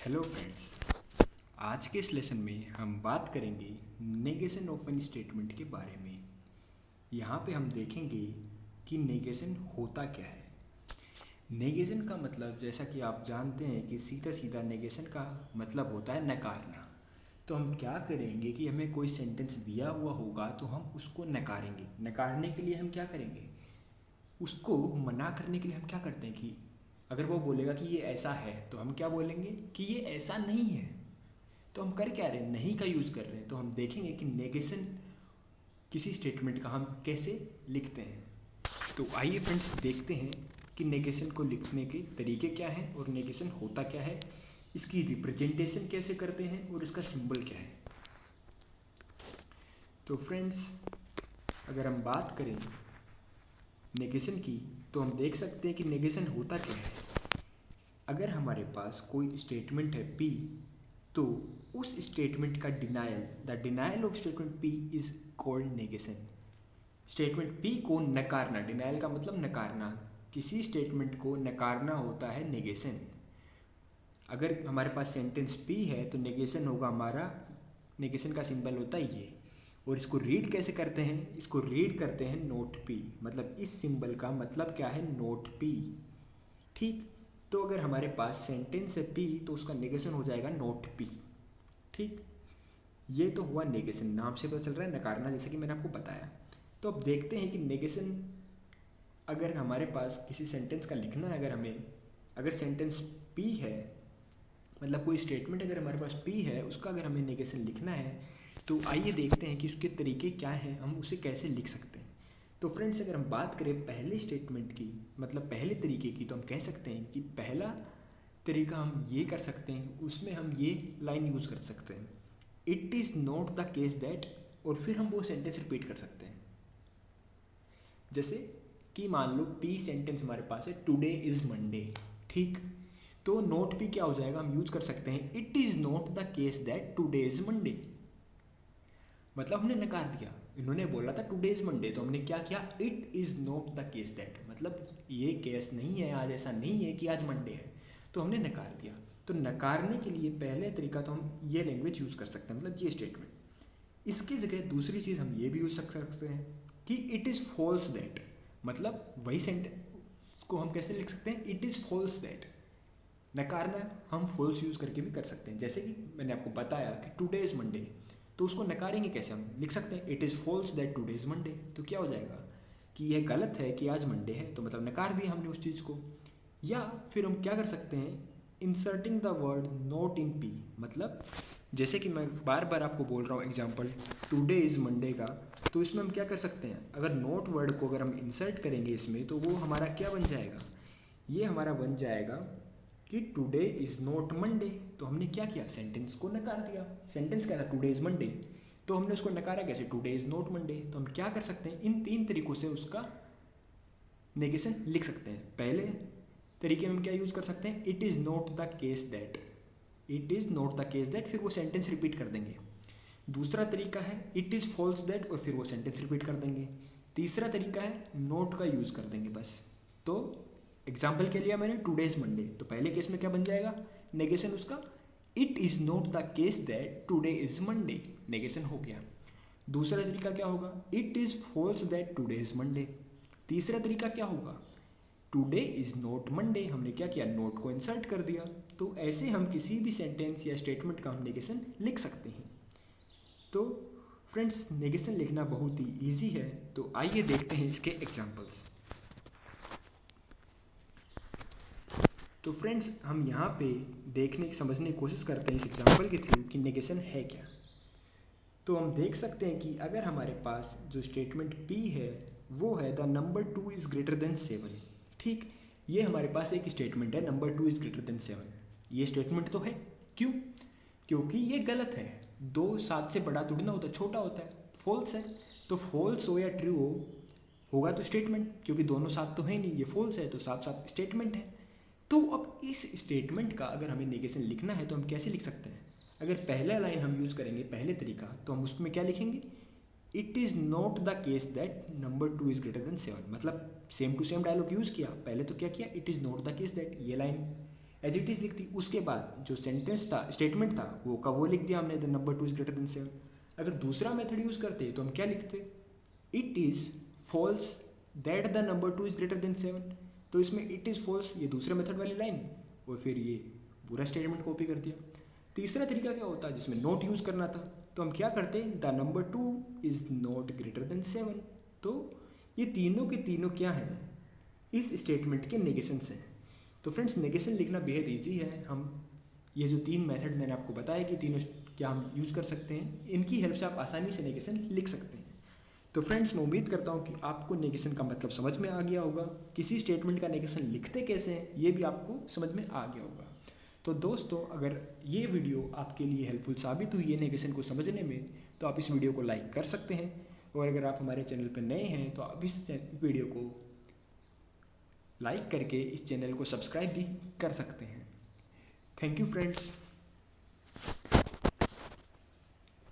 Hello friends. आज के इस लेसन में हम बात करेंगे नेगेशन ऑफ एन स्टेटमेंट के बारे में। यहाँ पे हम देखेंगे कि नेगेशन होता क्या है। नेगेशन का मतलब जैसा कि आप जानते हैं कि सीधा सीधा नेगेशन का मतलब होता है नकारना। तो हम क्या करेंगे कि हमें कोई सेंटेंस दिया हुआ होगा तो हम उसको नकारेंगे। नकारने के लिए हम क्या करेंगे, उसको मना करने के लिए हम क्या करते हैं कि अगर वो बोलेगा कि ये ऐसा है तो हम क्या बोलेंगे कि ये ऐसा नहीं है। तो हम कर क्या रहे हैं, नहीं का यूज़ कर रहे हैं। तो हम देखेंगे कि नेगेशन किसी स्टेटमेंट का हम कैसे लिखते हैं। तो आइए फ्रेंड्स देखते हैं कि नेगेशन को लिखने के तरीके क्या हैं और नेगेशन होता क्या है, इसकी रिप्रेजेंटेशन कैसे करते हैं और इसका सिंबल क्या है। तो फ्रेंड्स अगर हम बात करें नेगेशन की तो हम देख सकते हैं कि नेगेशन होता क्या है। अगर हमारे पास कोई स्टेटमेंट है P, तो उस स्टेटमेंट का the denial of statement P is called negation. Statement P को नकारना, डिनायल का मतलब नकारना, किसी स्टेटमेंट को नकारना होता है नेगेशन। अगर हमारे पास सेंटेंस P है तो नेगेशन होगा हमारा, नेगेशन का सिंबल होता है ये। और इसको रीड कैसे करते हैं, इसको रीड करते हैं नोट P। मतलब इस सिंबल का मतलब क्या है, नोट P। ठीक, तो अगर हमारे पास सेंटेंस है P तो उसका नेगेशन हो जाएगा नोट P। ठीक, ये तो हुआ नेगेशन, नाम से पता चल रहा है नकारना, जैसे कि मैंने आपको बताया। तो अब देखते हैं कि नेगेशन अगर हमारे पास किसी सेंटेंस का लिखना है, अगर सेंटेंस P है, मतलब कोई स्टेटमेंट अगर हमारे पास P है उसका अगर हमें नेगेशन लिखना है तो आइए देखते हैं कि उसके तरीके क्या हैं, हम उसे कैसे लिख सकते हैं। तो फ्रेंड्स अगर हम बात करें पहले स्टेटमेंट की, मतलब पहले तरीके की, तो हम कह सकते हैं कि पहला तरीका हम ये कर सकते हैं, उसमें हम ये लाइन यूज़ कर सकते हैं, it is not the case that, और फिर हम वो सेंटेंस रिपीट कर सकते हैं। जैसे कि मान लो P सेंटेंस हमारे पास है टुडे इज़ मंडे। ठीक, तो नोट P क्या हो जाएगा, हम यूज़ कर सकते हैं it is not the case that today is Monday. मतलब हमने नकार दिया, इन्होंने बोला था टुडे इज़ मंडे तो हमने क्या किया, it is not the case that, मतलब ये केस नहीं है, आज ऐसा नहीं है कि आज मंडे है, तो हमने नकार दिया। तो नकारने के लिए पहले तरीका तो हम ये लैंग्वेज यूज़ कर सकते हैं, मतलब ये स्टेटमेंट। इसकी जगह दूसरी चीज़ हम ये भी यूज़ कर सकते हैं कि इट इज़ फॉल्स दैट, मतलब वही सेंटेंस को हम कैसे लिख सकते हैं, इट इज़ फॉल्स दैट। नकारना हम फॉल्स यूज़ करके भी कर सकते हैं, जैसे कि मैंने आपको बताया कि टुडे इज़ मंडे, तो उसको नकारेंगे कैसे, हम लिख सकते हैं it is false that today is Monday. तो क्या हो जाएगा कि यह गलत है कि आज मंडे है, तो मतलब नकार दिया हमने उस चीज़ को। या फिर हम क्या कर सकते हैं, inserting the word note in P, मतलब जैसे कि मैं बार बार आपको बोल रहा हूँ एग्जाम्पल टुडे इज़ मंडे का, तो इसमें हम क्या कर सकते हैं, अगर नोट वर्ड को अगर हम इंसर्ट करेंगे इसमें तो वो हमारा क्या बन जाएगा, ये हमारा बन जाएगा कि टुडे इज़ नॉट मंडे। तो हमने क्या किया, सेंटेंस को नकार दिया। सेंटेंस क्या था, टुडे इज़ मंडे, तो हमने उसको नकारा कैसे, टुडे इज़ नॉट मंडे। तो हम क्या कर सकते हैं, इन तीन तरीक़ों से उसका नेगेशन लिख सकते हैं। पहले तरीके में हम क्या यूज़ कर सकते हैं, it is not the case that, it is not the case that, फिर वो सेंटेंस रिपीट कर देंगे। दूसरा तरीका है इट इज़ फॉल्स दैट, और फिर वो सेंटेंस रिपीट कर देंगे। तीसरा तरीका है नोट का यूज़ कर देंगे बस। तो एग्जाम्पल के लिए मैंने टुडे इज़ मंडे, तो पहले केस में क्या बन जाएगा नेगेशन उसका, it is not the case that today is Monday, negation हो गया। दूसरा तरीका क्या होगा, it is false that today is Monday. तीसरा तरीका क्या होगा, टुडे इज़ नॉट मंडे, हमने क्या किया, नोट को इंसर्ट कर दिया। तो ऐसे हम किसी भी सेंटेंस या स्टेटमेंट का हम नेगेशन लिख सकते हैं। तो फ्रेंड्स नेगेशन लिखना बहुत ही ईजी है, तो आइए देखते हैं इसके एग्जाम्पल्स। तो फ्रेंड्स हम यहाँ पे देखने की समझने की कोशिश करते हैं इस एग्जाम्पल के थ्रू कि नेगेशन है क्या। तो हम देख सकते हैं कि अगर हमारे पास जो स्टेटमेंट P है वो है the number 2 is greater than 7। ठीक, ये हमारे पास एक स्टेटमेंट है, नंबर 2 इज़ ग्रेटर देन 7। ये स्टेटमेंट तो है, क्यों, क्योंकि ये गलत है, 2 7 से बड़ा थोड़ी ना होता, छोटा होता है, फॉल्स है। तो फॉल्स हो या ट्रू हो होगा तो स्टेटमेंट, क्योंकि दोनों साथ तो है नहीं, ये फॉल्स है तो साथ साथ स्टेटमेंट है। तो अब इस स्टेटमेंट का अगर हमें नेगेशन लिखना है तो हम कैसे लिख सकते हैं, अगर पहला लाइन हम यूज़ करेंगे पहले तरीका, तो हम उसमें क्या लिखेंगे, it is not the case that number 2 is greater than 7। मतलब same to same dialogue use किया, पहले तो क्या किया, it is not the case that, ये लाइन एज इट इज़ लिख दी। उसके बाद जो सेंटेंस था, स्टेटमेंट था, वो लिख दिया हमने, the number 2 is greater than 7। अगर दूसरा मेथड यूज़ करते तो हम क्या लिखते, it is false that the number 2 is greater than 7। तो इसमें इट इज़ फॉल्स, ये दूसरे मेथड वाली लाइन, और फिर ये पूरा स्टेटमेंट कॉपी कर दिया। तीसरा तरीका क्या होता है, जिसमें नॉट यूज़ करना था, तो हम क्या करते, the number 2 is not greater than 7। तो ये तीनों के तीनों क्या हैं, इस स्टेटमेंट के नेगेशंस हैं। तो फ्रेंड्स, नेगेशन लिखना बेहद ईजी है। हम ये जो 3 मेथड मैंने आपको बताया कि तीनों क्या हम यूज़ कर सकते हैं, इनकी हेल्प से आप आसानी से नेगेशन लिख सकते हैं। तो फ्रेंड्स, मैं उम्मीद करता हूँ कि आपको नेगेशन का मतलब समझ में आ गया होगा। किसी स्टेटमेंट का नेगेशन लिखते कैसे हैं, ये भी आपको समझ में आ गया होगा। तो दोस्तों, अगर ये वीडियो आपके लिए हेल्पफुल साबित हुई है नेगेशन को समझने में, तो आप इस वीडियो को लाइक कर सकते हैं। और अगर आप हमारे चैनल पर नए हैं तो आप इस वीडियो को लाइक करके इस चैनल को सब्सक्राइब भी कर सकते हैं। Thank you friends.